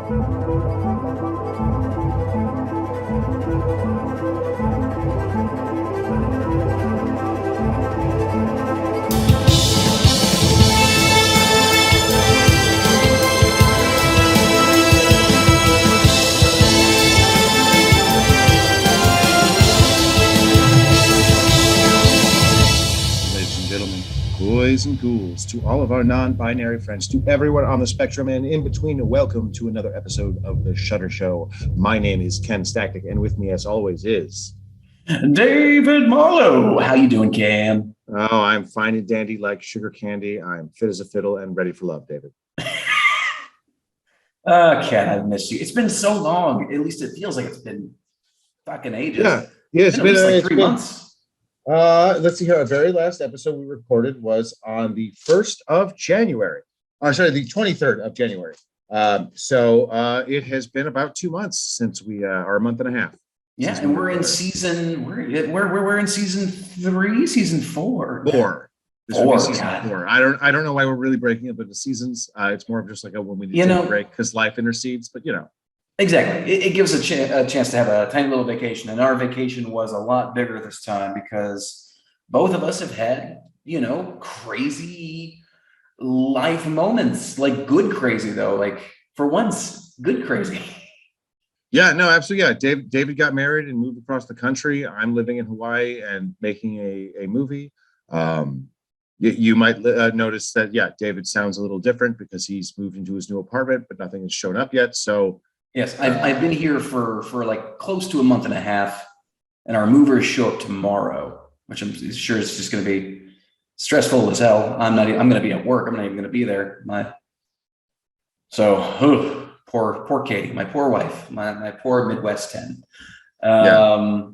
Boys and ghouls, to all of our non-binary friends, to everyone on the spectrum and in between, welcome to another episode of The Shutter Show. My name is Ken Stachnik, and with me, as always, is David Marlowe. How you doing, Cam? Oh, I'm fine and dandy like sugar candy. I'm fit as a fiddle and ready for love, David. Ken, I've missed you. It's been so long. At least it feels like it's been fucking ages. Yeah, it's been at least like 3 months. Let's see here. Our very last episode we recorded was on the 1st of January. The 23rd of January. So it has been about 2 months since we are a month and a half. Yeah, and we're in season. We're in season 3, season 4. This would be season 4. I don't know why we're really breaking it, but the seasons. It's more of just like when we need to take a break because life intercedes. But Exactly. It gives a chance to have a tiny little vacation. And our vacation was a lot bigger this time because both of us have had, crazy life moments, like good crazy, though. Like for once, good crazy. Yeah, no, absolutely. Yeah. David got married and moved across the country. I'm living in Hawaii and making a movie. You might notice that, David sounds a little different because he's moved into his new apartment, but nothing has shown up yet. So yes, I've been here for like close to a month and a half, and our movers show up tomorrow, which I'm sure is just going to be stressful as hell. I'm going to be at work. I'm not even going to be there. Poor Katie, my poor wife, my poor Midwest 10. But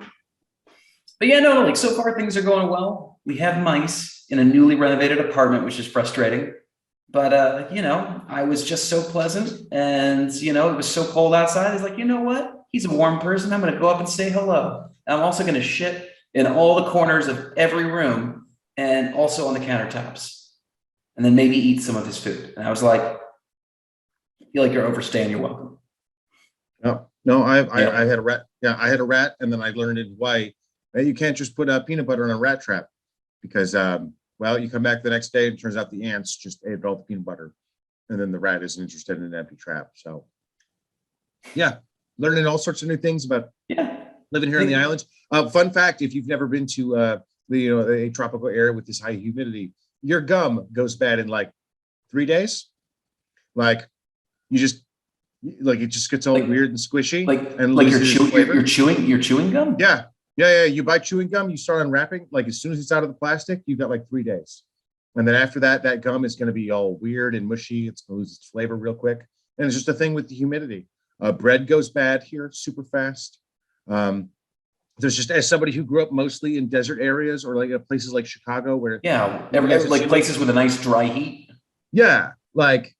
so far things are going well. We have mice in a newly renovated apartment, which is frustrating. But, I was just so pleasant and, it was so cold outside. He's like, you know what? He's a warm person. I'm going to go up and say hello. And I'm also going to shit in all the corners of every room and also on the countertops and then maybe eat some of his food. And I was like, I feel like you're overstaying your welcome. No, I had a rat. Yeah, I had a rat. And then I learned in Hawaii that you can't just put peanut butter in a rat trap because, you come back the next day and it turns out the ants just ate all the peanut butter. And then the rat isn't interested in an empty trap. So, learning all sorts of new things about living here on the island. Fun fact, if you've never been to a tropical area with this high humidity, your gum goes bad in like 3 days. Like it just gets all weird and squishy. You're chewing gum? Yeah. You buy chewing gum, you start unwrapping, like as soon as it's out of the plastic, you've got like 3 days. And then after that gum is going to be all weird and mushy. It's going to lose its flavor real quick. And it's just a thing with the humidity. Bread goes bad here super fast. There's just, as somebody who grew up mostly in desert areas or like places like Chicago where places with a nice dry heat. Yeah, like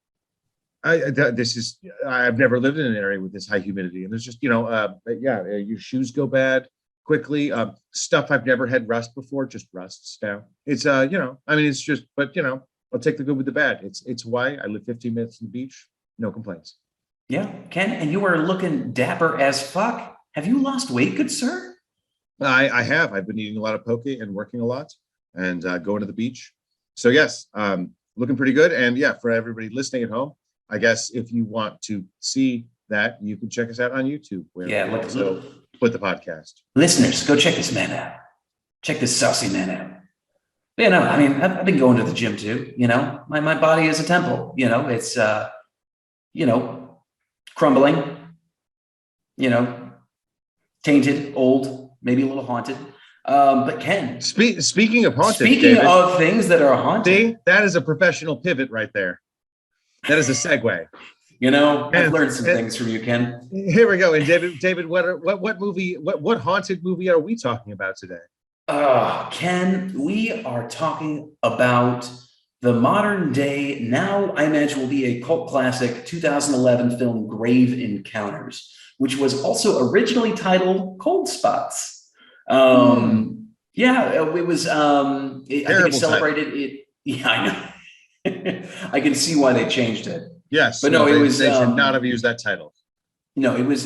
I've never lived in an area with this high humidity, and there's just your shoes go bad quickly. Stuff I've never had rust before just rusts now. It's it's just, but I'll take the good with the bad. It's Hawaii. I live 15 minutes from the beach. No complaints. Yeah, Ken, and you are looking dapper as fuck. Have you lost weight, good sir? I have. I've been eating a lot of poke and working a lot and going to the beach. So yes, looking pretty good. And for everybody listening at home, I guess if you want to see that, you can check us out on YouTube. Put the podcast. Listeners, go check this man out. Check this saucy man out. I've been going to the gym too. My body is a temple. It's crumbling. Tainted, old, maybe a little haunted. But Ken, speaking of haunted, speaking of things that are haunted, see, that is a professional pivot right there. That is a segue. I've learned some things from you, Ken. Here we go. And David, what movie, what haunted movie are we talking about today? Ken, we are talking about the modern day, now I imagine will be a cult classic, 2011 film Grave Encounters, which was also originally titled Cold Spots. It was, I think it celebrated title. I know. I can see why they changed it. Yes, But no, it was they should not have used that title. No, it was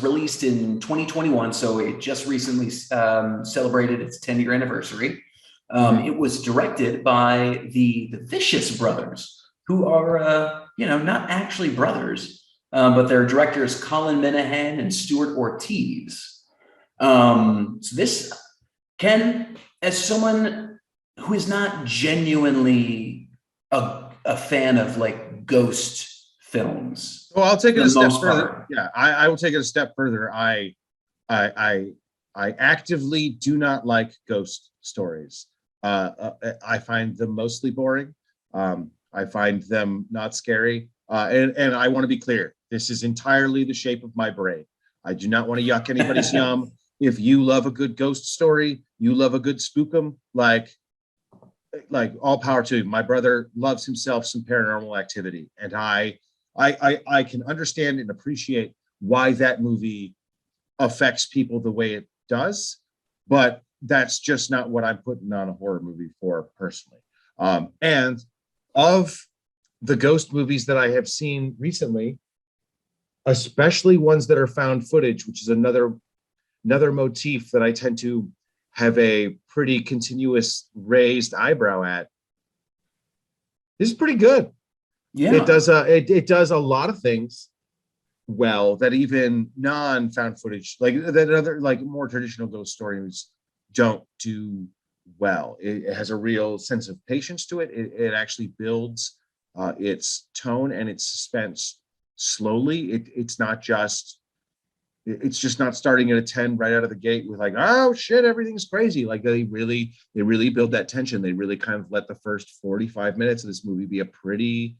released in 2021, so it just recently celebrated its 10-year anniversary. It was directed by the Vicious brothers, who are not actually brothers, but their directors Colin Minahan and Stuart Ortiz. So this, Ken, as someone who is not genuinely a fan of like ghost films. Well, I'll take it a step further. Part. Yeah, I will take it a step further. I actively do not like ghost stories. I find them mostly boring. I find them not scary. And I want to be clear, this is entirely the shape of my brain. I do not want to yuck anybody's yum. If you love a good ghost story, you love a good spookum, like all power to you. My brother loves himself some Paranormal Activity, and I can understand and appreciate why that movie affects people the way it does, but that's just not what I'm putting on a horror movie for personally. And of the ghost movies that I have seen recently, especially ones that are found footage, which is another motif that I tend to have a pretty continuous raised eyebrow at, this is pretty good. Yeah, it does a lot of things well that even non-found footage, like that other like more traditional ghost stories, don't do well. It has a real sense of patience to it. It actually builds its tone and its suspense slowly. It's just not starting at a 10 right out of the gate with like, oh shit, everything's crazy. Like they really build that tension. They really kind of let the first 45 minutes of this movie be a pretty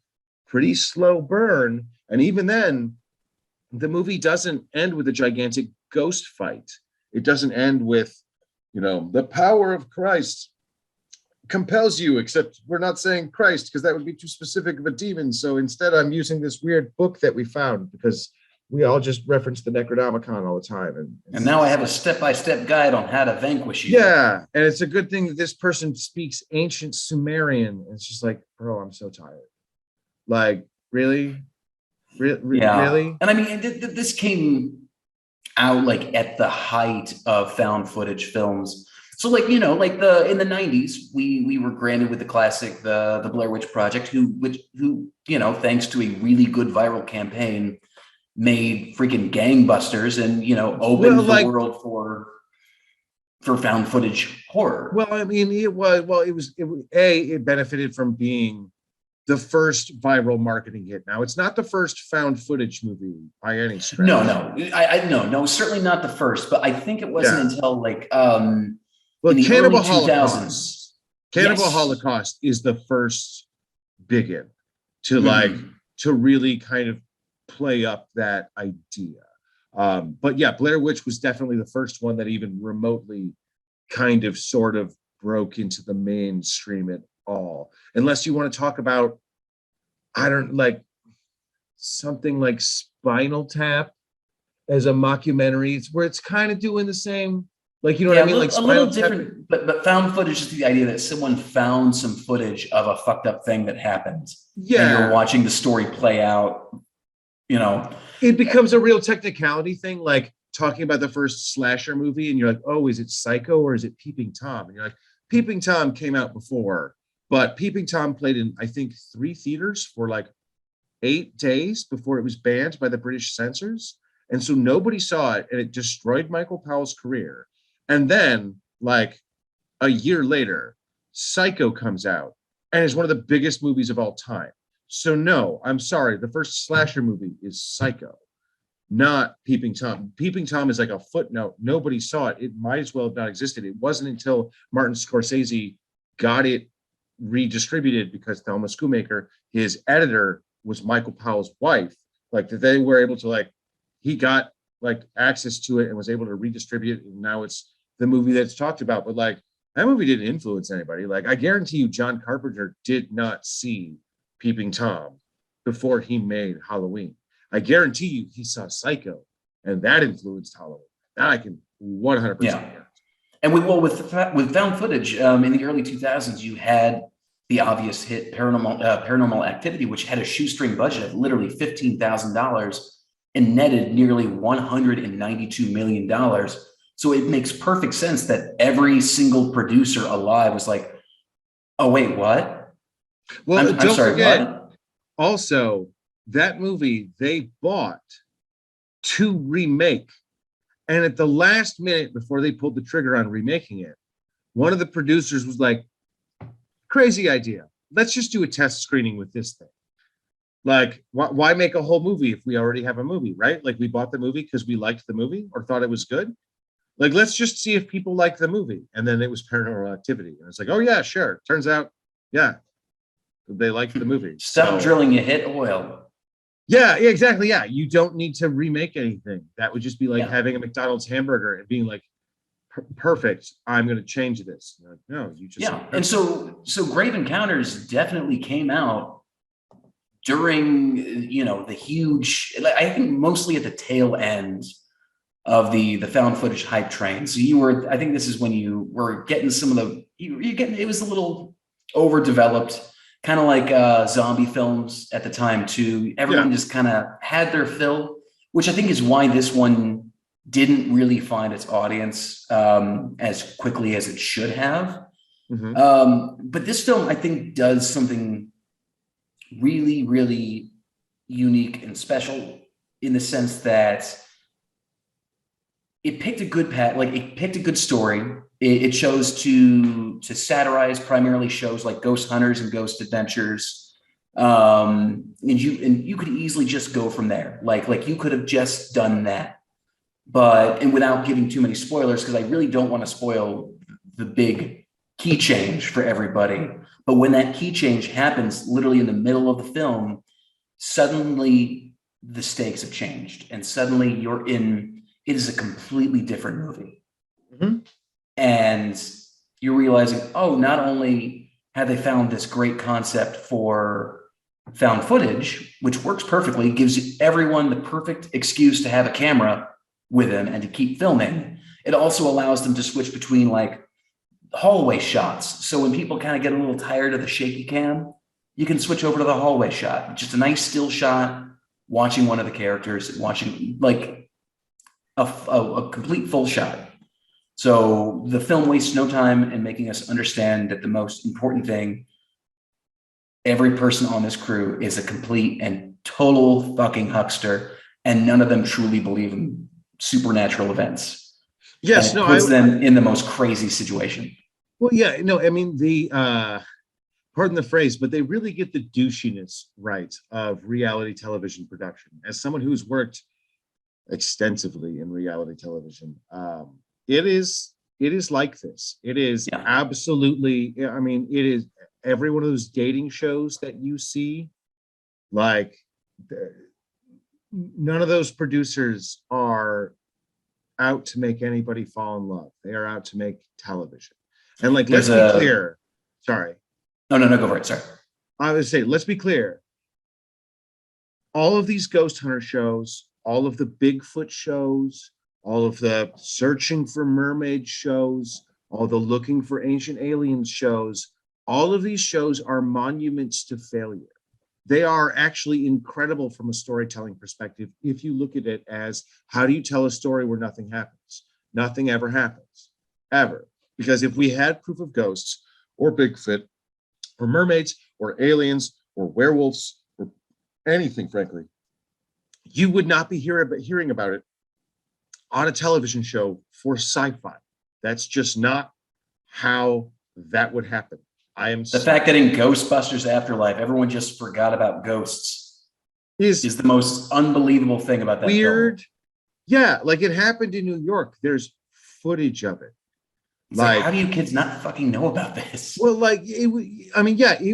slow burn. And even then, the movie doesn't end with a gigantic ghost fight. It doesn't end with, the power of Christ compels you, except we're not saying Christ because that would be too specific of a demon. So instead I'm using this weird book that we found because we all just reference the Necronomicon all the time. And now I have a step-by-step guide on how to vanquish you. Yeah, and it's a good thing that this person speaks ancient Sumerian. It's just like, bro, I'm so tired. Like, really? Really? And I mean, this came out like at the height of found footage films. So like, in the 90s, we were granted with the classic, the Blair Witch Project, who, thanks to a really good viral campaign, made freaking gangbusters and, opened the world for found footage horror. Well, I mean, it benefited from being the first viral marketing hit. Now, it's not the first found footage movie by any stretch. No, certainly not the first. But I think it wasn't until like Cannibal Holocaust. Cannibal Holocaust is the first big one to really kind of play up that idea. But yeah, Blair Witch was definitely the first one that even remotely kind of sort of broke into the mainstream at all. Unless you want to talk about, something like Spinal Tap as a mockumentary, where it's kind of doing the same, what I mean? Like a little different, but found footage is the idea that someone found some footage of a fucked up thing that happened. Yeah. And you're watching the story play out, It becomes a real technicality thing, like talking about the first slasher movie, and you're like, oh, is it Psycho or is it Peeping Tom? And you're like, Peeping Tom came out before. But Peeping Tom played in, I think, 3 theaters for like 8 days before it was banned by the British censors. And so nobody saw it, and it destroyed Michael Powell's career. And then, like a year later, Psycho comes out and is one of the biggest movies of all time. So no, I'm sorry, the first slasher movie is Psycho, not Peeping Tom. Peeping Tom is like a footnote. Nobody saw it. It might as well have not existed. It wasn't until Martin Scorsese got it redistributed, because Thelma Schoonmaker, his editor, was Michael Powell's wife, like that they were able to he got access to it and was able to redistribute it, and now it's the movie that's talked about. But that movie didn't influence anybody. I guarantee you John Carpenter did not see Peeping Tom before he made Halloween. I guarantee you he saw Psycho, and that influenced Halloween. That I can 100% guarantee. And with found footage in the early 2000s, you had the obvious hit Paranormal Activity, which had a shoestring budget of literally $15,000 and netted nearly $192 million. So it makes perfect sense that every single producer alive was like, oh, wait, what? Well, I'm don't sorry, forget, what? also, that movie they bought to remake. And at the last minute before they pulled the trigger on remaking it, one of the producers was like, crazy idea. Let's just do a test screening with this thing. Like, why make a whole movie if we already have a movie, right? Like, we bought the movie because we liked the movie or thought it was good. Like, let's just see if people like the movie. And then it was Paranormal Activity. And it's like, oh, yeah, sure. Turns out, yeah, they liked the movie. Stop drilling, you hit oil. Yeah, exactly. Yeah, you don't need to remake anything. That would just be like having a McDonald's hamburger and being like, perfect, I'm going to change this. Like, no, you just And so Grave Encounters definitely came out during the huge, I think mostly at the tail end of the found footage hype train. So I think this is when you were getting some of the you're getting, it was a little overdeveloped, kind of like zombie films at the time too. Everyone just kind of had their fill, which I think is why this one didn't really find its audience as quickly as it should have. But this film, I think, does something really, really unique and special in the sense that it picked a good it picked a good story. It chose to satirize primarily shows like Ghost Hunters and Ghost Adventures. And you could easily just go from there. Like you could have just done that. And without giving too many spoilers, because I really don't want to spoil the big key change for everybody. But when that key change happens, literally in the middle of the film, suddenly the stakes have changed. And suddenly it is a completely different movie. And you're realizing, oh, not only have they found this great concept for found footage, which works perfectly, gives everyone the perfect excuse to have a camera with them and to keep filming. It also allows them to switch between like hallway shots. So when people kind of get a little tired of the shaky cam, you can switch over to the hallway shot. Just a nice still shot, watching one of the characters, watching like a complete full shot. So the film wastes no time in making us understand that the most important thing, every person on this crew is a complete and total fucking huckster, and none of them truly believe in supernatural events. Yes, and it puts them in the most crazy situation. Well, yeah, no, I mean pardon the phrase, but they really get the douchiness right of reality television production. As someone who's worked extensively in reality television, it is like this. It is absolutely, I mean, it is every one of those dating shows that you see, like none of those producers are out to make anybody fall in love. They are out to make television. And like, let's be clear. Sorry. No, go for it. Sorry. I would say, let's be clear. All of these ghost hunter shows, all of the Bigfoot shows, all of the searching for mermaid shows, all the looking for ancient aliens shows, all of these shows are monuments to failure. They are actually incredible from a storytelling perspective if you look at it as, how do you tell a story where nothing happens? Nothing ever happens, ever. Because if we had proof of ghosts or Bigfoot or mermaids or aliens or werewolves or anything, frankly, you would not be hearing about it on a television show for sci-fi. That's just not how that would happen. The fact that in Ghostbusters Afterlife, everyone just forgot about ghosts is the most unbelievable thing about that weird film. Yeah, like it happened in New York. There's footage of it. Like, how do you kids not fucking know about this? Well, like it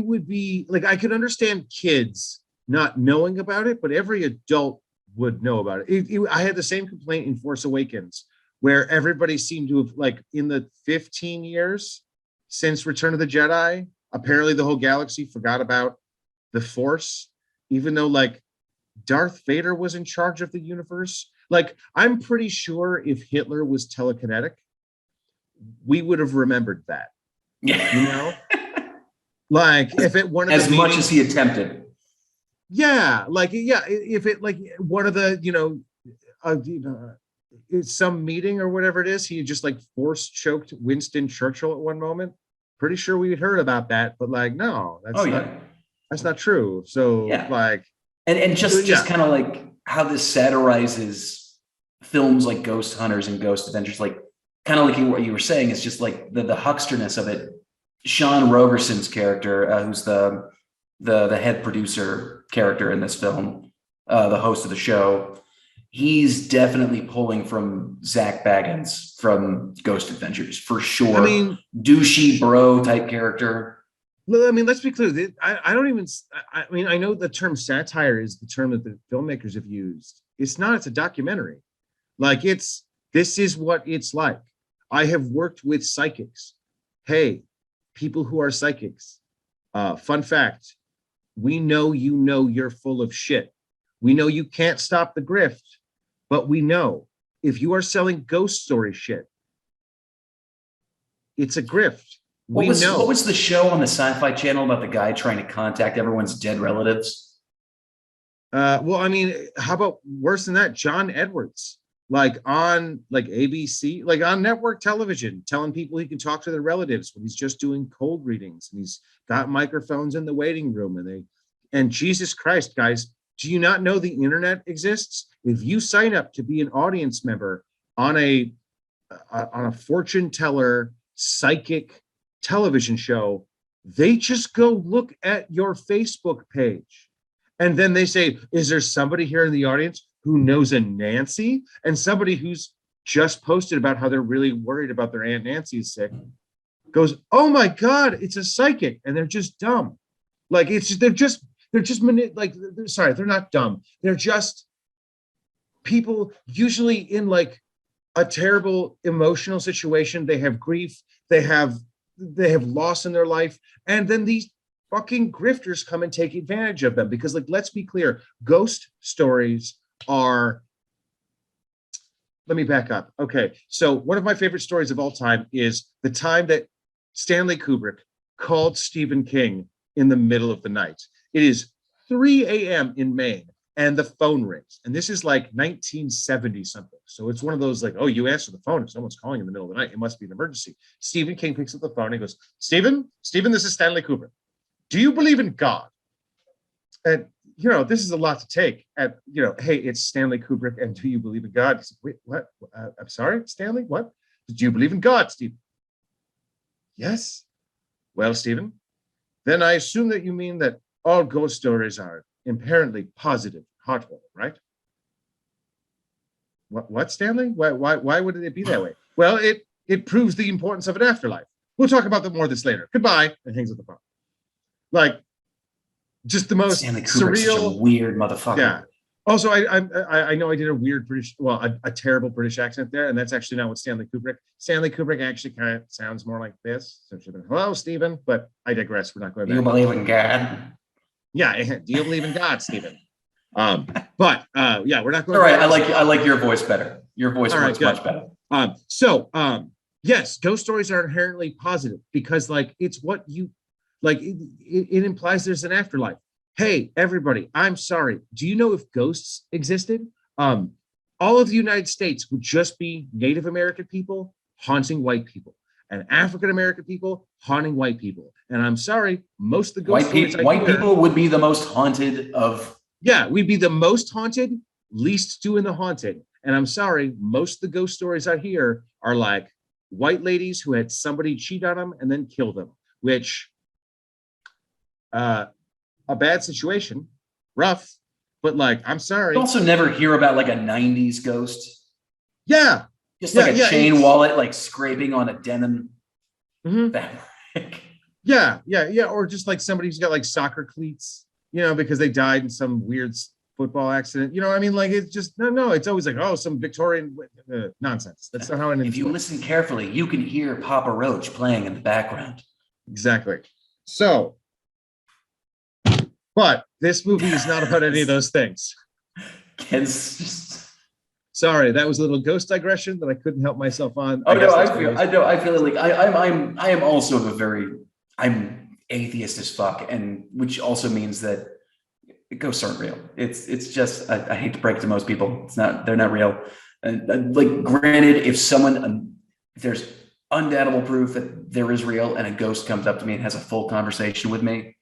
would be like, I could understand kids not knowing about it, but every adult would know about it. I had the same complaint in Force Awakens, where everybody seemed to have, like, in the 15 years since Return of the Jedi, apparently the whole galaxy forgot about the Force, even though like Darth Vader was in charge of the universe. Like, I'm pretty sure if Hitler was telekinetic, we would have remembered that. Yeah. You know? Like if it one of as the much as he attempted. Yeah, like if it like one of the it's some meeting or whatever it is, he just like force choked Winston Churchill at one moment. Pretty sure we had heard about that, but like no, that's not true. So like and just kind of like how this satirizes films like Ghost Hunters and Ghost Adventures, like kind of like what you were saying is just like the hucksterness of it. Sean Rogerson's character, who's the head producer character in this film, the host of the show, he's definitely pulling from Zach Baggins from Ghost Adventures for sure. I mean, douchey bro type character. I mean, let's be clear. I don't even. I mean, I know the term satire is the term that the filmmakers have used. It's not. It's a documentary. Like this is what it's like. I have worked with psychics. Hey, people who are psychics. Fun fact. We know you're full of shit. We know you can't stop the grift, but we know if you are selling ghost story shit, it's a grift. What was the show on the Sci-Fi Channel about the guy trying to contact everyone's dead relatives? Well, I mean, how about worse than that? John Edwards, like on like ABC, like on network television, telling people he can talk to their relatives when he's just doing cold readings and he's got microphones in the waiting room and Jesus Christ, guys, do you not know the internet exists? If you sign up to be an audience member on a fortune teller psychic television show, they just go look at your Facebook page. And then they say, is there somebody here in the audience who knows a Nancy? And somebody who's just posted about how they're really worried about their Aunt Nancy is sick goes, oh my God, it's a psychic. And they're just dumb. Like they're not dumb. They're just people usually in like a terrible emotional situation. They have grief. They have loss in their life. And then these fucking grifters come and take advantage of them because, like, let's be clear, ghost stories are, let me back up. Okay. So one of my favorite stories of all time is the time that Stanley Kubrick called Stephen King in the middle of the night. It is 3 a.m. in Maine and the phone rings. And this is like 1970 something. So it's one of those like, oh, you answer the phone if someone's calling in the middle of the night, it must be an emergency. Stephen King picks up the phone and he goes, Stephen, this is Stanley Kubrick. Do you believe in God? And, this is a lot to take at, hey, it's Stanley Kubrick and do you believe in God? He said, wait, what? I'm sorry, Stanley, what? Do you believe in God, Stephen? Yes. Well, Stephen, then I assume that you mean that all ghost stories are inherently positive, heartwarming, right? What, Stanley? Why would it be that way? Well, it proves the importance of an afterlife. We'll talk about more of this later. Goodbye, and hangs up the phone. Like, just the most Stanley Kubrick's surreal, such a weird motherfucker. Yeah. Also, I know I did a weird British, a terrible British accent there, and that's actually not what Stanley Kubrick. Stanley Kubrick actually kind of sounds more like this. So it should have been, hello, Stephen, but I digress. We're not going back. You believe in God? Yeah. Do you believe in God, Stephen? But yeah, we're not going. All right. I like your voice better. Your voice works much better. Yes, ghost stories are inherently positive because like it's what you like. It implies there's an afterlife. Hey, everybody, I'm sorry. Do you know if ghosts existed? All of the United States would just be Native American people haunting white people and African American people haunting white people. And I'm sorry, most of the ghost white people would be the most haunted of. Yeah, we'd be the most haunted, least doing the haunting. And I'm sorry, most of the ghost stories I hear are like white ladies who had somebody cheat on them and then kill them, which a bad situation, rough, but like, I'm sorry. You also never hear about like a 90s ghost. Yeah. Just like a chain wallet, like scraping on a denim fabric. Yeah. Or just like somebody who's got like soccer cleats, because they died in some weird football accident. I mean, like it's just, no, it's always like, oh, some Victorian nonsense. That's not how it is. If you listen carefully, you can hear Papa Roach playing in the background. Exactly. So, but this movie is not about any of those things. Sorry, that was a little ghost digression that I couldn't help myself on. I feel like I am also I'm atheist as fuck, and which also means that ghosts aren't real. It's just I hate to break it to most people. They're not real. And like, granted, if there's undoubtable proof that there is real, and a ghost comes up to me and has a full conversation with me,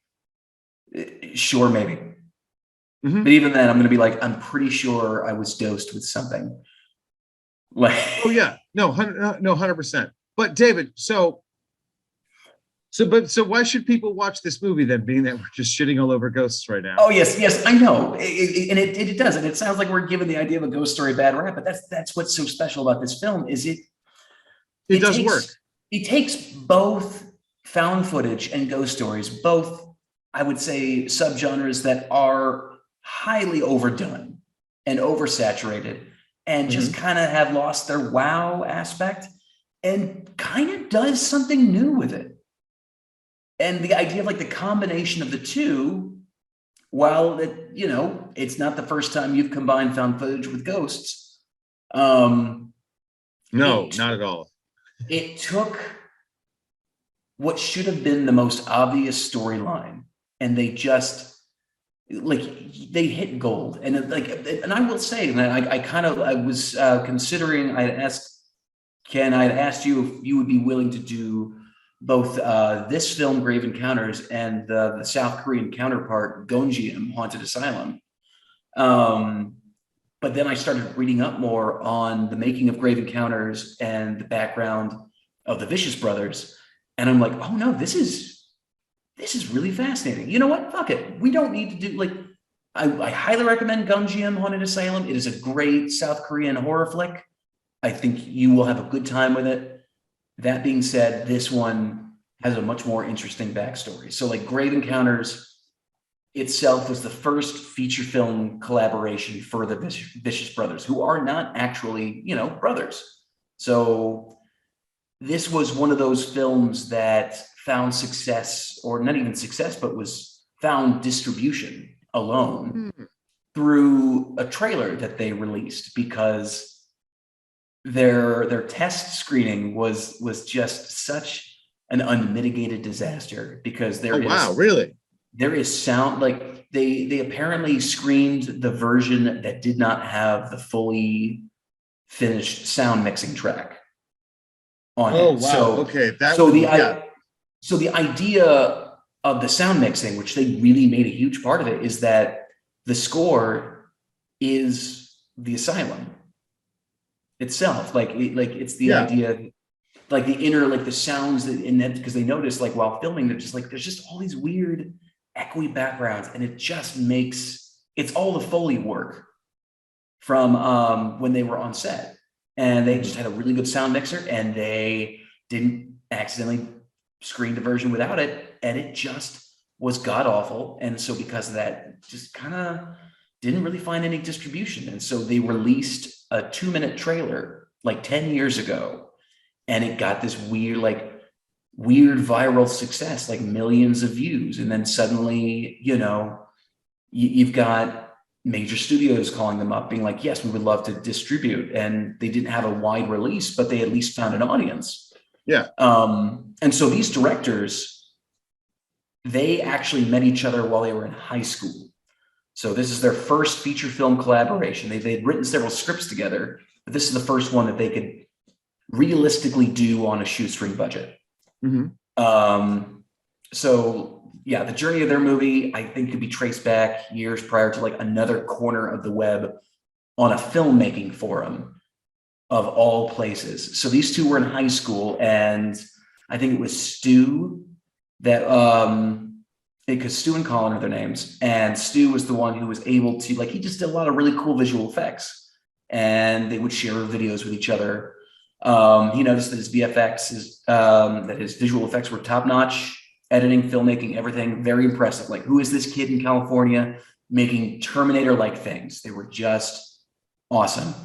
sure, maybe. Mhm. But even then, I'm going to be like, I'm pretty sure I was dosed with something. Like, Oh yeah, no, 100%. But David, so why should people watch this movie then, being that we're just shitting all over ghosts right now? oh yes, I know, and it does, and it sounds like we're giving the idea of a ghost story a bad rap, but that's what's so special about this film is It does work. It takes both found footage and ghost stories, both, I would say, subgenres that are highly overdone and oversaturated, and just kind of have lost their wow aspect, and kind of does something new with it. And the idea of like the combination of the two, while it's not the first time you've combined found footage with ghosts. No, not at all. It took what should have been the most obvious storyline, and they just they hit gold. And and I will say that I was considering, I'd asked you if you would be willing to do both this film, Grave Encounters, and the South Korean counterpart, Gonjiam, Haunted Asylum. But then I started reading up more on the making of Grave Encounters and the background of the Vicious Brothers. And I'm like, oh no, this is really fascinating. You know what? Fuck it. We don't need to do I highly recommend Gonjiam, Haunted Asylum. It is a great South Korean horror flick. I think you will have a good time with it. That being said, this one has a much more interesting backstory. So like Grave Encounters itself was the first feature film collaboration for the Vicious Brothers, who are not actually, brothers. So this was one of those films that found success, or not even success, but was found distribution alone through a trailer that they released, because their test screening was just such an unmitigated disaster, because there is sound, like they apparently screened the version that did not have the fully finished sound mixing track on it. Oh wow. So okay. So the idea of the sound mixing, which they really made a huge part of it, is that the score is the asylum itself. It's the idea, like the inner, like the sounds that in that, because they noticed, like, while filming, they're just like, there's just all these weird echoey backgrounds, and it just makes, it's all the Foley work from when they were on set, and they just had a really good sound mixer, and they didn't accidentally screen the version without it, and it just was god awful. And so because of that, just kind of didn't really find any distribution. And so they released a 2-minute trailer like 10 years ago, and it got this weird viral success, like millions of views. And then suddenly, you've got major studios calling them up, being like, yes, we would love to distribute. And they didn't have a wide release, but they at least found an audience. Yeah. And so these directors, they actually met each other while they were in high school. So this is their first feature film collaboration. They'd written several scripts together, but this is the first one that they could realistically do on a shoestring budget. So yeah, the journey of their movie, I think, could be traced back years prior to like another corner of the web on a filmmaking forum of all places. So these two were in high school, and I think it was Stu that, because Stu and Colin are their names, and Stu was the one who was able to, like, he just did a lot of really cool visual effects, and they would share videos with each other. He noticed that his VFX that his visual effects were top notch, editing, filmmaking, everything very impressive. Like, who is this kid in California making Terminator-like things? They were just awesome.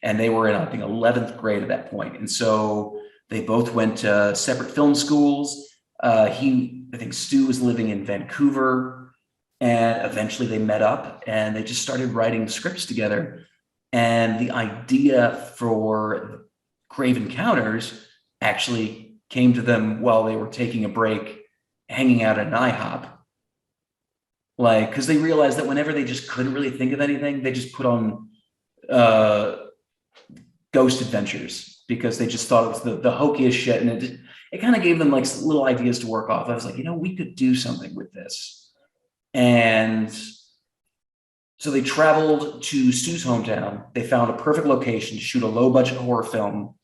And they were in, I think, 11th grade at that point. And so they both went to separate film schools. I think Stu was living in Vancouver, and eventually they met up and they just started writing scripts together. And the idea for Grave Encounters actually came to them while they were taking a break hanging out at an IHOP. Like, because they realized that whenever they just couldn't really think of anything, they just put on Ghost Adventures because they just thought it was the hokiest shit. And it kind of gave them like little ideas to work off. I was like, we could do something with this. And so they traveled to Stu's hometown. They found a perfect location to shoot a low budget horror film.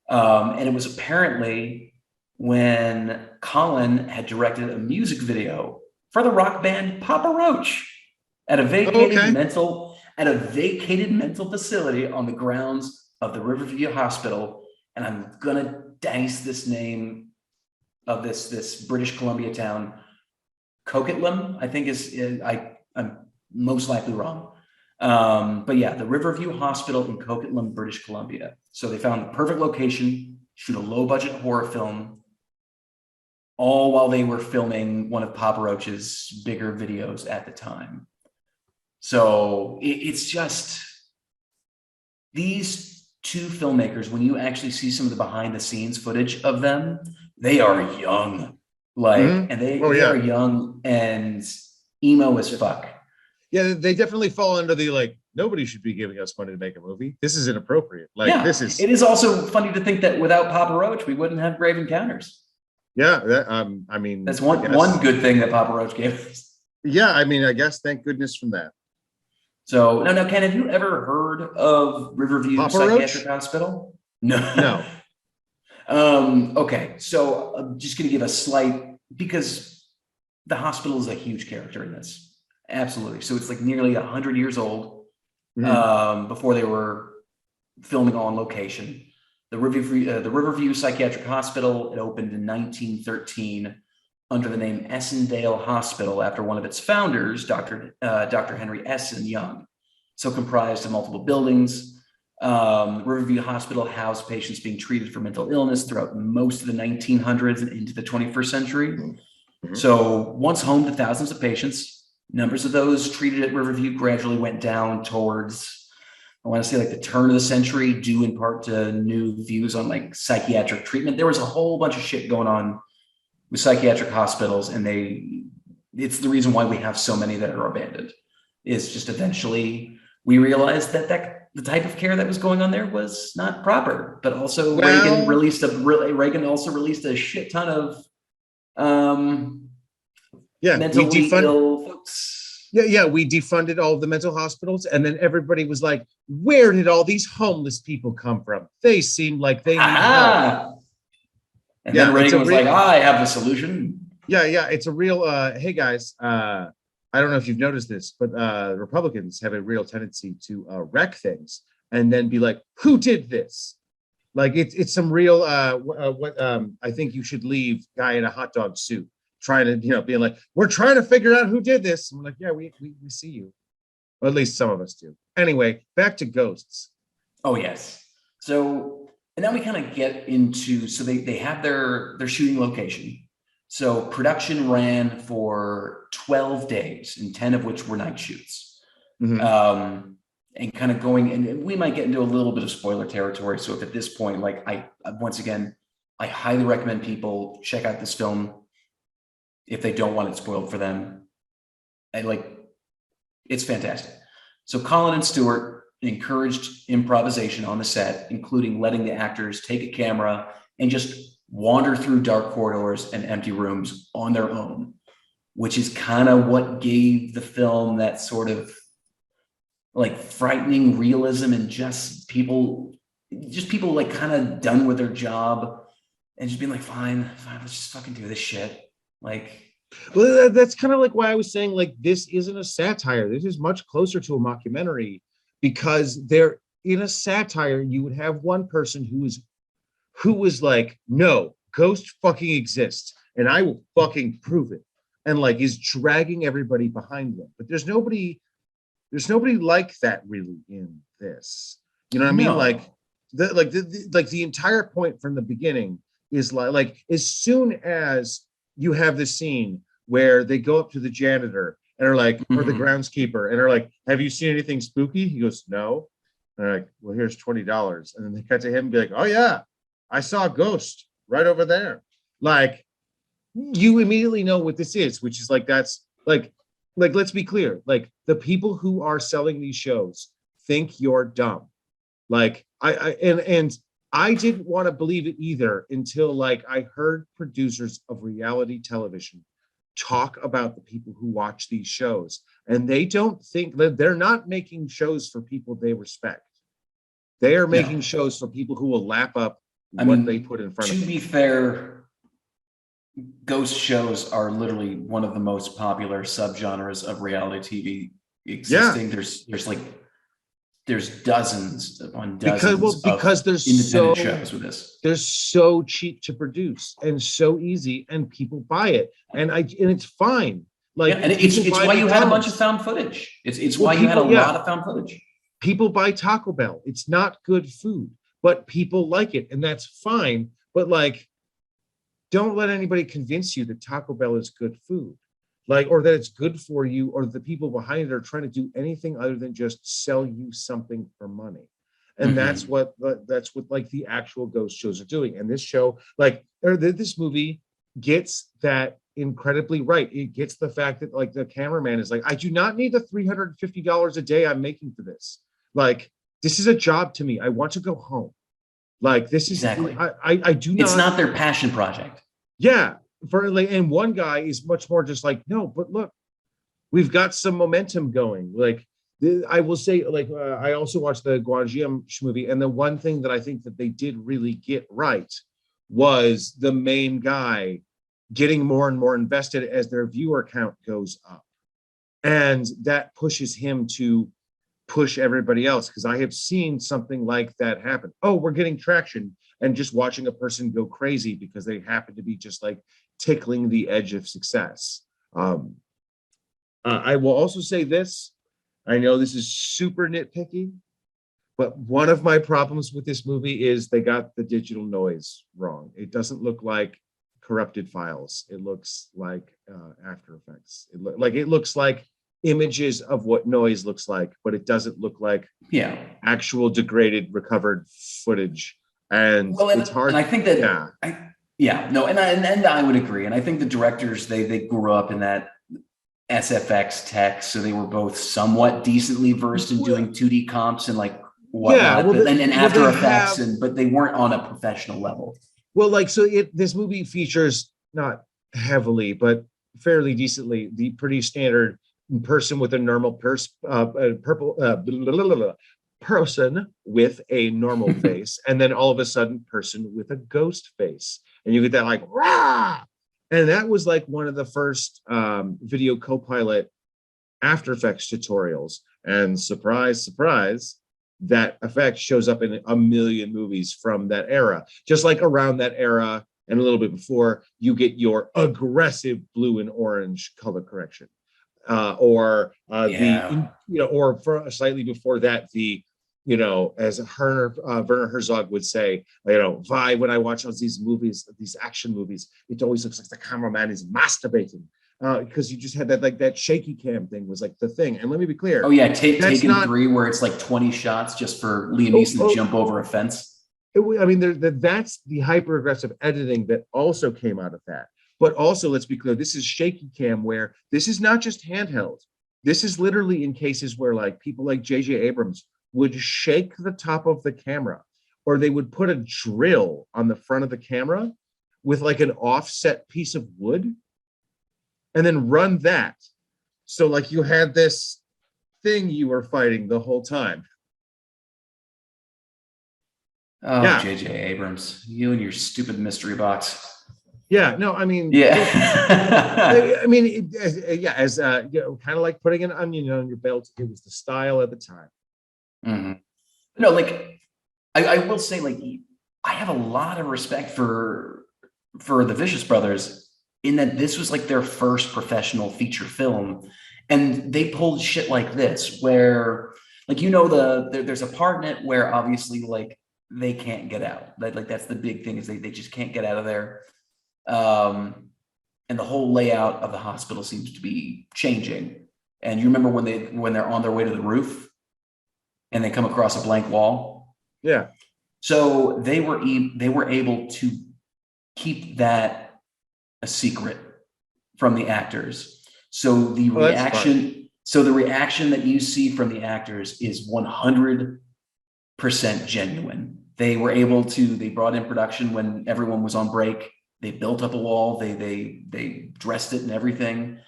And it was apparently when Colin had directed a music video for the rock band Papa Roach at a vacated mental facility on the grounds of the Riverview Hospital. And I'm gonna dice this name of this British Columbia town, Coquitlam, I think I'm most likely wrong. But yeah, the Riverview Hospital in Coquitlam, British Columbia. So they found the perfect location, shoot a low budget horror film, all while they were filming one of Papa Roach's bigger videos at the time. So it's just these two filmmakers, when you actually see some of the behind the scenes footage of them, they are young. And they are young and emo as fuck. Yeah, they definitely fall under the like, nobody should be giving us money to make a movie. This is inappropriate. It is also funny to think that without Papa Roach, we wouldn't have Grave Encounters. Yeah, I mean, that's one good thing that Papa Roach gave us. Yeah, I mean, I guess thank goodness from that. So no, Ken, have you ever heard of Riverview Papa Psychiatric Roach? Hospital? No. Okay, so I'm just going to give a slight, because the hospital is a huge character in this. Absolutely. So it's like nearly 100 years old before they were filming on location. The Riverview Psychiatric Hospital, it opened in 1913 under the name Essendale Hospital after one of its founders, Dr. Henry Essen Young. So comprised of multiple buildings. Riverview Hospital housed patients being treated for mental illness throughout most of the 1900s and into the 21st century. So once home to thousands of patients, numbers of those treated at Riverview gradually went down towards, I want to say, like the turn of the century, due in part to new views on like psychiatric treatment. There was a whole bunch of shit going on with psychiatric hospitals, and it's the reason why we have so many that are abandoned. Is just eventually we realized that the type of care that was going on there was not proper, but also Reagan also released a shit ton of mentally ill folks. Yeah, we defunded all of the mental hospitals, and then everybody was like, where did all these homeless people come from? They seem like they need help. And then Reagan was like, I have the solution. Yeah, it's a real, hey guys, I don't know if you've noticed this, but Republicans have a real tendency to wreck things and then be like, who did this? Like it's some real, I think you should leave guy in a hot dog suit trying to, being like, we're trying to figure out who did this. I'm like, yeah, we see you. Or at least some of us do. Anyway, back to ghosts. Oh, yes. So, and then we kind of get into, so they have their shooting location. So production ran for 12 days, and 10 of which were night shoots. And kind of going, and we might get into a little bit of spoiler territory. So if at this point, like I highly recommend people check out this film if they don't want it spoiled for them. It's fantastic. So Colin and Stewart encouraged improvisation on the set, including letting the actors take a camera and just wander through dark corridors and empty rooms on their own, which is kind of what gave the film that sort of like frightening realism, and just people like kind of done with their job and just being like, fine, let's just fucking do this shit. Well, that's kind of like why I was saying, like, this isn't a satire. This is much closer to a mockumentary, because they're in a satire. You would have one person who was like, no, ghost fucking exists, and I will fucking prove it, and like is dragging everybody behind them. But there's nobody like that really in this. You know what I mean? Like the entire point from the beginning is like as soon as you have the scene where they go up to the janitor and are like, or the groundskeeper, and are like, have you seen anything spooky? He goes, no. And they're like, well, here's $20. And then they cut to him and be like, oh yeah, I saw a ghost right over there. Like, you immediately know what this is, which is like, that's like let's be clear, like the people who are selling these shows think you're dumb. Like and I didn't want to believe it either until like I heard producers of reality television talk about the people who watch these shows, and they don't think that they're not making shows for people they respect. They are making No. shows for people who will lap up I what they mean, put in front to of them. be fair, ghost shows are literally one of the most popular subgenres of reality TV existing. There's dozens upon dozens Because of independent shows with this. they're so cheap to produce and so easy, and people buy it, and it's fine. Like, yeah, and it's why you had a bunch of found footage. It's why you had a lot of found footage. People buy Taco Bell. It's not good food, but people like it, and that's fine. But like, don't let anybody convince you that Taco Bell is good food, like, or that it's good for you, or the people behind it are trying to do anything other than just sell you something for money. And that's what like the actual ghost shows are doing. And this show, like, or this movie gets that incredibly right. It gets the fact that like the cameraman is like, I do not need the $350 a day I'm making for this. Like, this is a job to me. I want to go home. Like, this is exactly. I do not. It's not their passion project. Yeah, for like, and one guy is much more just like, no, but look, we've got some momentum going. Like, I will say, like, I also watched the Guanjiam movie, and the one thing that I think that they did really get right was the main guy getting more and more invested as their viewer count goes up, and that pushes him to push everybody else, because I have seen something like that happen. Oh, we're getting traction, and just watching a person go crazy because they happen to be just like tickling the edge of success. I will also say this. I know this is super nitpicky, but one of my problems with this movie is they got the digital noise wrong. It doesn't look like corrupted files. It looks like After Effects. It looks like images of what noise looks like, but it doesn't look like actual degraded recovered footage. And it's hard. And I think that and I would agree. And I think the directors, they grew up in that SFX tech, so they were both somewhat decently versed in doing 2D comps and like whatnot, and After Effects, but they weren't on a professional level. Well, like, so this movie features not heavily, but fairly decently the pretty standard person with a normal person with a normal face, and then all of a sudden person with a ghost face, and you get that like rah! And that was like one of the first video Copilot After Effects tutorials, and surprise surprise, that effect shows up in a million movies from that era. Just like around that era and a little bit before, you get your aggressive blue and orange color correction. Or for slightly before that, as Werner Herzog would say, Vi, when I watch these movies, these action movies, it always looks like the cameraman is masturbating, because you just had that shaky cam thing was like the thing. And let me be clear. Oh yeah, Taken 3, where it's like 20 shots just for Liam Neeson to jump over a fence. That's the hyper aggressive editing that also came out of that. But also, let's be clear, this is shaky cam, where this is not just handheld. This is literally in cases where like people like J.J. Abrams would shake the top of the camera, or they would put a drill on the front of the camera with like an offset piece of wood and then run that. So like you had this thing you were fighting the whole time. Oh, yeah. J.J. Abrams, you and your stupid mystery box. Yeah, no, I mean, as kind of like putting an onion on your belt. It was the style at the time. Mm-hmm. No, like I will say, like, I have a lot of respect for the Vicious Brothers, in that this was like their first professional feature film, and they pulled shit like this, where like there's a part in it where obviously like they can't get out. Like that's the big thing, is they just can't get out of there. And the whole layout of the hospital seems to be changing. And you remember when they're on their way to the roof and they come across a blank wall? Yeah. So they were able to keep that a secret from the actors. So the Oh, that's fun. reaction that you see from the actors is 100% genuine. They were able to, they brought in production when everyone was on break. They built up a wall. They dressed it and everything.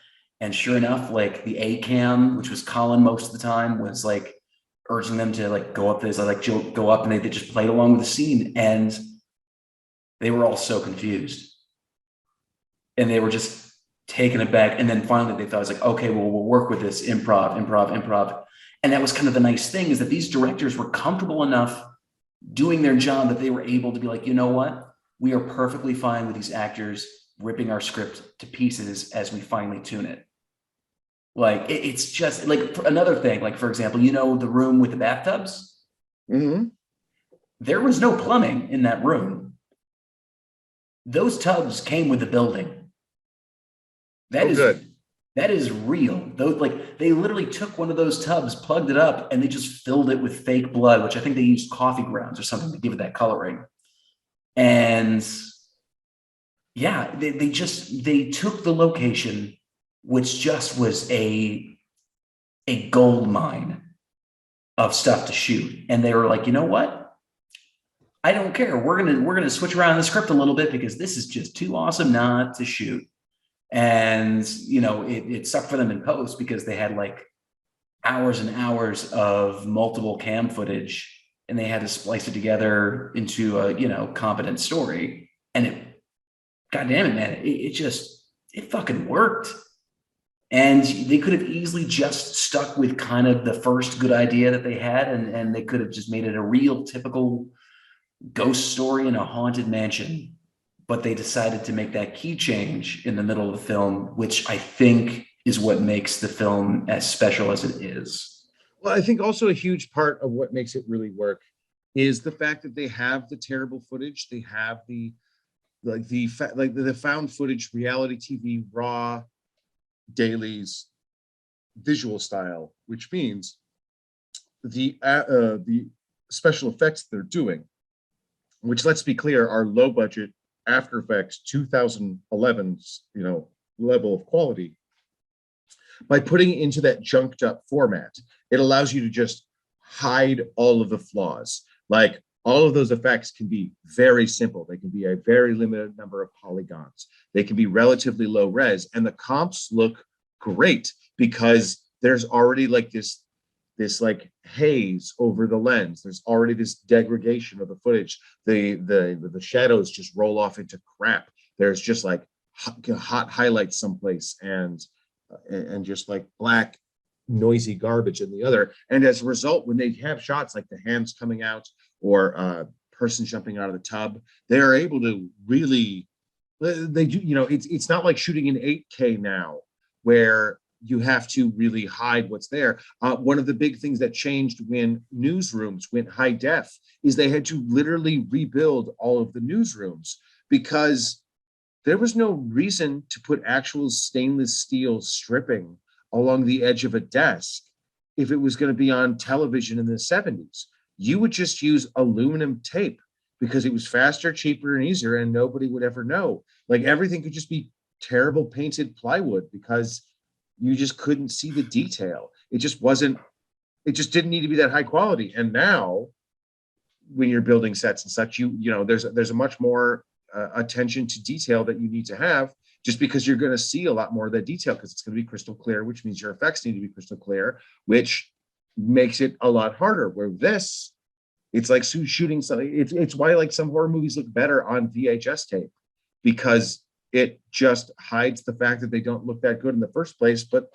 And sure enough, like the A cam, which was Colin most of the time, was like urging them to like go up this, like go up, and they just played along with the scene. And they were all so confused. And they were just taken aback. And then finally they thought, it's like, okay, well, we'll work with this improv. And that was kind of the nice thing, is that these directors were comfortable enough doing their job that they were able to be like, you know what? We are perfectly fine with these actors ripping our script to pieces as we finally tune it. Like, it's just like another thing, like, for example, you know, the room with the bathtubs? Mm-hmm. There was no plumbing in that room. Those tubs came with the building. That is real. Those, like, they literally took one of those tubs, plugged it up, and they just filled it with fake blood, which I think they used coffee grounds or something to give it that coloring. And yeah, they took the location, which just was a gold mine of stuff to shoot. And they were like, you know what? I don't care. We're gonna switch around the script a little bit because this is just too awesome not to shoot. And you know, it sucked for them in post because they had like hours and hours of multiple cam footage, and they had to splice it together into a, you know, competent story. And it, God damn it, man, it fucking worked. And they could have easily just stuck with kind of the first good idea that they had, and they could have just made it a real typical ghost story in a haunted mansion. But they decided to make that key change in the middle of the film, which I think is what makes the film as special as it is. Well, I think also a huge part of what makes it really work is the fact that they have the terrible footage. They have the found footage, reality TV, raw dailies, visual style, which means the special effects they're doing, which, let's be clear, are low budget After Effects 2011's, you know, level of quality. By putting it into that junked up format, it allows you to just hide all of the flaws. Like, all of those effects can be very simple. They can be a very limited number of polygons. They can be relatively low res, and the comps look great because there's already like this like haze over the lens. There's already this degradation of the footage. The shadows just roll off into crap. There's just like hot highlights someplace and just like black noisy garbage in the other. And as a result, when they have shots like the hands coming out or a person jumping out of the tub, they are able to really, they do, you know, it's not like shooting in 8K now where you have to really hide what's there. One of the big things that changed when newsrooms went high def is they had to literally rebuild all of the newsrooms because there was no reason to put actual stainless steel stripping along the edge of a desk if it was going to be on television in the 70s. You would just use aluminum tape because it was faster, cheaper, and easier, and nobody would ever know. Like, everything could just be terrible painted plywood because you just couldn't see the detail. It just didn't need to be that high quality. And now when you're building sets and such, you know, there's a much more attention to detail that you need to have, just because you're going to see a lot more of that detail because it's going to be crystal clear, which means your effects need to be crystal clear, which makes it a lot harder. Where this, it's like shooting something. It's why like some horror movies look better on VHS tape, because it just hides the fact that they don't look that good in the first place. But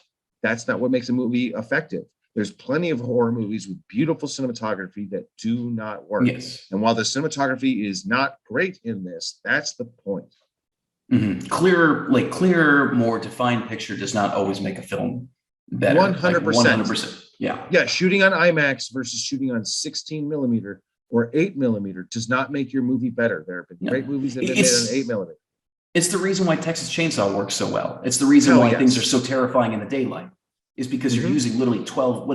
that's not what makes a movie effective. There's plenty of horror movies with beautiful cinematography that do not work. Yes. And while the cinematography is not great in this, that's the point. Mm-hmm. Clear, more defined picture does not always make a film better. 100%. 100%. Yeah. Yeah. Shooting on IMAX versus shooting on 16 millimeter or 8 millimeter does not make your movie better. There have been great movies that have been made on 8 millimeter. It's the reason why Texas Chainsaw works so well. It's the reason why things are so terrifying in the daylight, is because you're using literally 12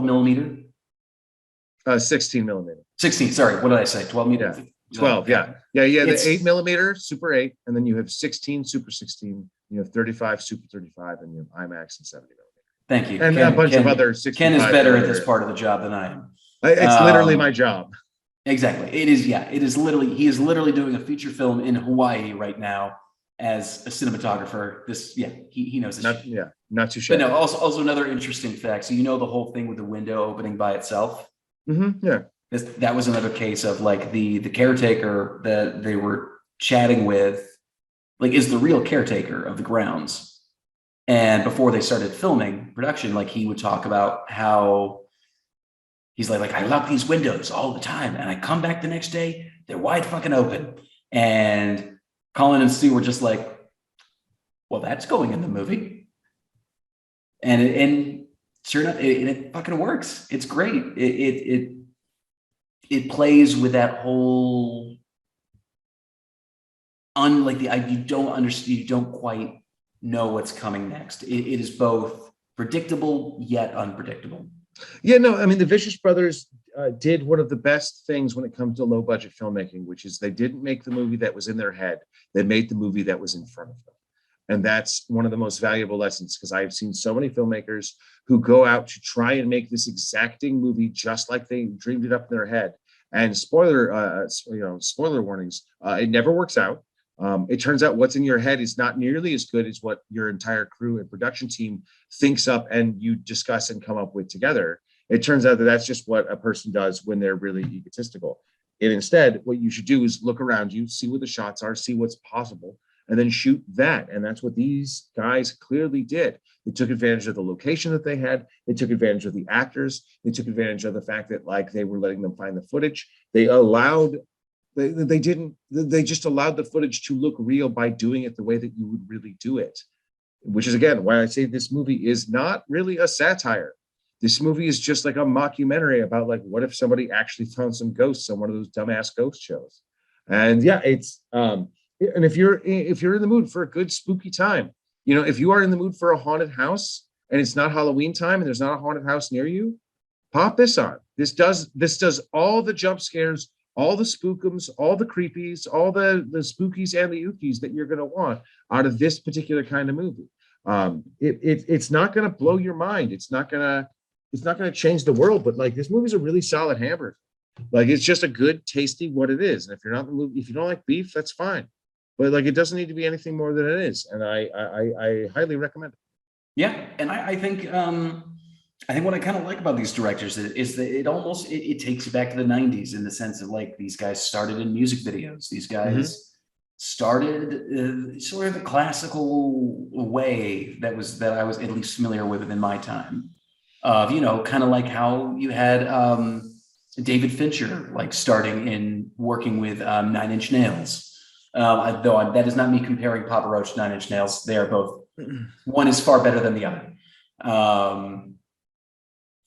millimeter? 16 millimeter. 16, sorry. What did I say? 12 millimeter? 12, Okay. yeah. The It's 8mm Super 8, and then you have 16 Super 16, you have 35 Super 35, and you have IMAX and 70mm, Thank you, and a bunch of other Ken is 65 better at this millimeter. part of the job than I am. It's literally my job. Exactly. It is. Yeah. It is literally. He is literally doing a feature film in Hawaii right now as a cinematographer. He knows this. Not too But shabby. no. Also another interesting fact. So the whole thing with the window opening by itself. Yeah. That was another case of like the caretaker that they were chatting with, like, is the real caretaker of the grounds. And before they started filming production, like, he would talk about how he's like I lock these windows all the time, and I come back the next day, they're wide fucking open. And Colin and Stu were just like, well, that's going in the movie. And sure enough, it fucking works. It's great. It plays with that whole you don't understand, you don't quite know what's coming next. It is both predictable yet unpredictable. Yeah, no, I mean, the Vicious Brothers did one of the best things when it comes to low budget filmmaking, which is they didn't make the movie that was in their head. They made the movie that was in front of them. And that's one of the most valuable lessons, because I've seen so many filmmakers who go out to try and make this exacting movie just like they dreamed it up in their head. And spoiler warnings, it never works out. It turns out what's in your head is not nearly as good as what your entire crew and production team thinks up and you discuss and come up with together. It turns out that that's just what a person does when they're really egotistical. And instead, what you should do is look around you, see what the shots are, see what's possible, and then shoot that. And that's what these guys clearly did. They took advantage of the location that they had. They took advantage of the actors. They took advantage of the fact that, like, they were letting them find the footage. They just allowed the footage to look real by doing it the way that you would really do it, which is, again, why I say this movie is not really a satire. This movie is just like a mockumentary about, like, what if somebody actually found some ghosts on one of those dumbass ghost shows. And yeah, it's and if you're in the mood for a good spooky time, if you are in the mood for a haunted house and it's not Halloween time and there's not a haunted house near you, pop this on. This does all the jump scares, all the spookums, all the creepies, all the spookies and the ookies that you're going to want out of this particular kind of movie. It's not going to blow your mind. It's not going to change the world, but, like, this movie's a really solid hamburger. Like, it's just a good, tasty what it is. And if you're not in the movie, if you don't like beef, that's fine. But, like, it doesn't need to be anything more than it is. And I highly recommend it. Yeah. And I think what I kind of like about these directors is that it takes you back to the 90s, in the sense of, like, these guys started in music videos. These guys started sort of the classical way that I was at least familiar with in my time, of, kind of like how you had David Fincher, like, starting in working with 9 Inch Nails. Though that is not me comparing Papa Roach to 9 Inch Nails. They are both, one is far better than the other.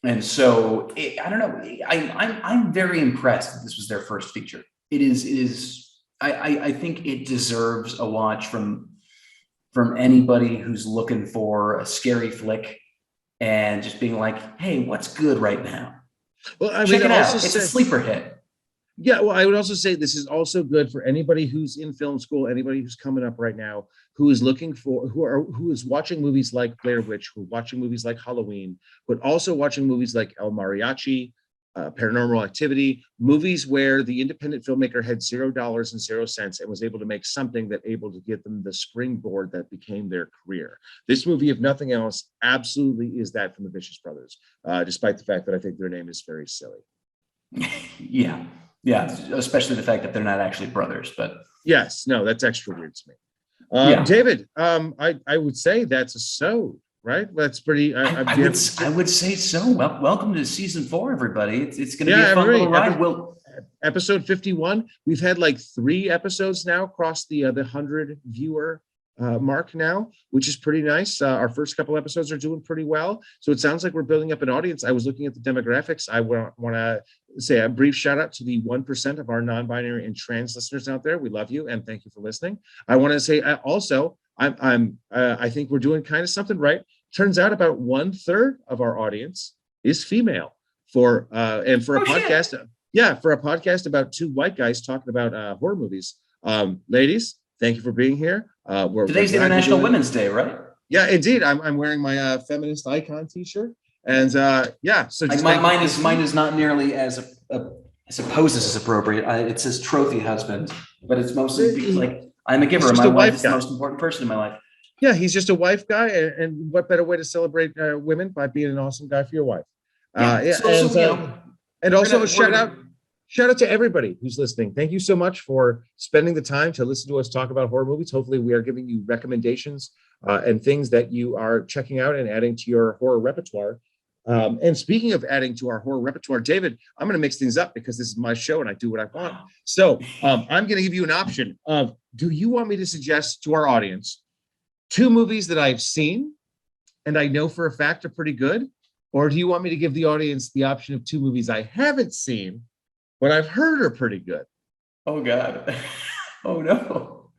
And so I don't know. I'm very impressed that this was their first feature. It is. I think it deserves a watch from anybody who's looking for a scary flick and just being like, hey, what's good right now? Well, I Check mean, it out. It's a sleeper hit. Yeah, well, I would also say this is also good for anybody who's in film school, anybody who's coming up right now, who is who is watching movies like Blair Witch, who are watching movies like Halloween, but also watching movies like El Mariachi, Paranormal Activity, movies where the independent filmmaker had $0 and 0 cents and was able to make something that able to give them the springboard that became their career. This movie, if nothing else, absolutely is that from the Vicious Brothers, despite the fact that I think their name is very silly. Yeah, especially the fact that they're not actually brothers, but yes, no, that's extra weird to me. David, I would say that's a so, right? That's pretty. I would say so. Well, welcome to season 4, everybody. It's going to be a fun little ride. Episode 51. We've had like 3 episodes now across the 100 viewer mark now, which is pretty nice. Our first couple episodes are doing pretty well, so it sounds like we're building up an audience. I was looking at the demographics. I want to say a brief shout out to the 1% of our non-binary and trans listeners out there. We love you and thank you for listening. I want to say also, I think we're doing kind of something right. Turns out about 1/3 of our audience is female and for a podcast. Yeah, for a podcast about two white guys talking about horror movies. Ladies, thank you for being here. Today's International Women's Day, right? Yeah, indeed. I'm wearing my feminist icon T-shirt, and yeah. So just mine is not nearly as I suppose this is appropriate. It says trophy husband, but it's mostly because like I'm a giver. My wife is the most important person in my life. Yeah, he's just a wife guy, and what better way to celebrate women by being an awesome guy for your wife? And also shout out to everybody who's listening. Thank you so much for spending the time to listen to us talk about horror movies. Hopefully, we are giving you recommendations and things that you are checking out and adding to your horror repertoire. And speaking of adding to our horror repertoire, David, I'm going to mix things up because this is my show and I do what I want. So I'm going to give you an option of, do you want me to suggest to our audience 2 movies that I've seen and I know for a fact are pretty good? Or do you want me to give the audience the option of 2 movies I haven't seen, but I've heard are pretty good? Oh, God. Oh, no.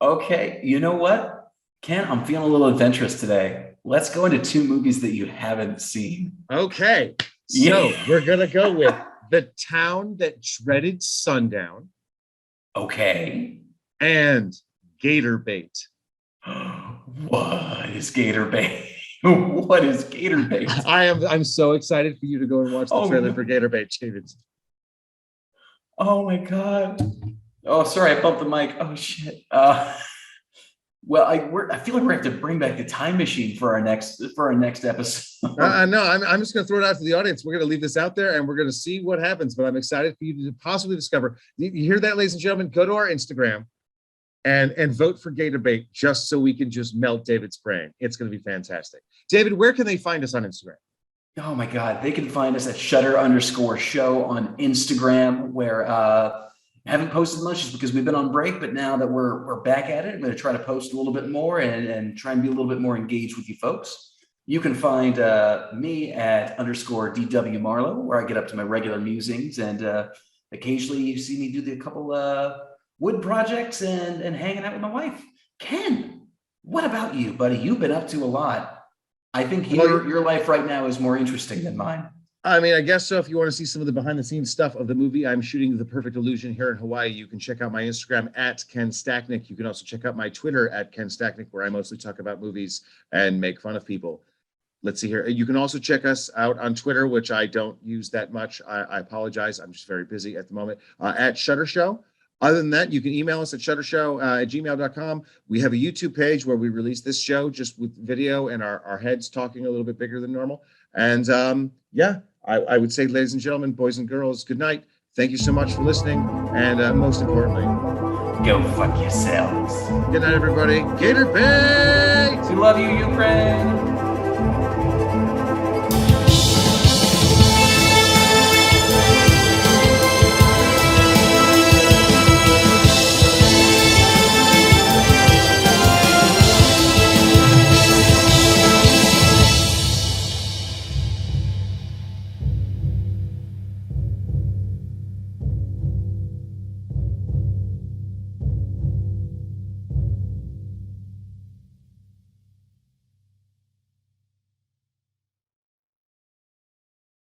Okay. You know what, Ken? I'm feeling a little adventurous today. Let's go into 2 movies that you haven't seen. Okay. So we're going to go with The Town That Dreaded Sundown. Okay. And Gator Bait. What is Gator Bait? What is Gator Bait? I'm so excited for you to go and watch the trailer for Gator Bait, David. Oh my God. Oh, sorry, I bumped the mic. Oh shit. Well, I feel like we're going to have to bring back the time machine for our next episode. No, I'm just going to throw it out to the audience. We're going to leave this out there and we're going to see what happens. But I'm excited for you to possibly discover. You hear that, ladies and gentlemen? Go to our Instagram and vote for Gator Bait just so we can just melt David's brain. It's going to be fantastic. David, where can they find us on Instagram? Oh my God, they can find us at Shutter_show on Instagram, where I haven't posted much just because we've been on break, but now that we're back at it, I'm going to try to post a little bit more and try and be a little bit more engaged with you folks. You can find me at _DW Marlowe, where I get up to my regular musings, and occasionally you see me do a couple wood projects and hanging out with my wife. Ken, what about you, buddy? You've been up to a lot. I think your life right now is more interesting than mine. I mean, I guess so. If you want to see some of the behind the scenes stuff of the movie, I'm shooting The Perfect Illusion here in Hawaii. You can check out my Instagram at Ken Stacknick. You can also check out my Twitter at Ken Stacknick, where I mostly talk about movies and make fun of people. Let's see here. You can also check us out on Twitter, which I don't use that much. I apologize. I'm just very busy at the moment. At Shutter Show. Other than that, you can email us at shuttershow@gmail.com. We have a YouTube page where we release this show just with video and our heads talking a little bit bigger than normal. And yeah, I would say, ladies and gentlemen, boys and girls, good night. Thank you so much for listening. And most importantly, go fuck yourselves. Good night, everybody. Gator Bait! We love you, Ukraine.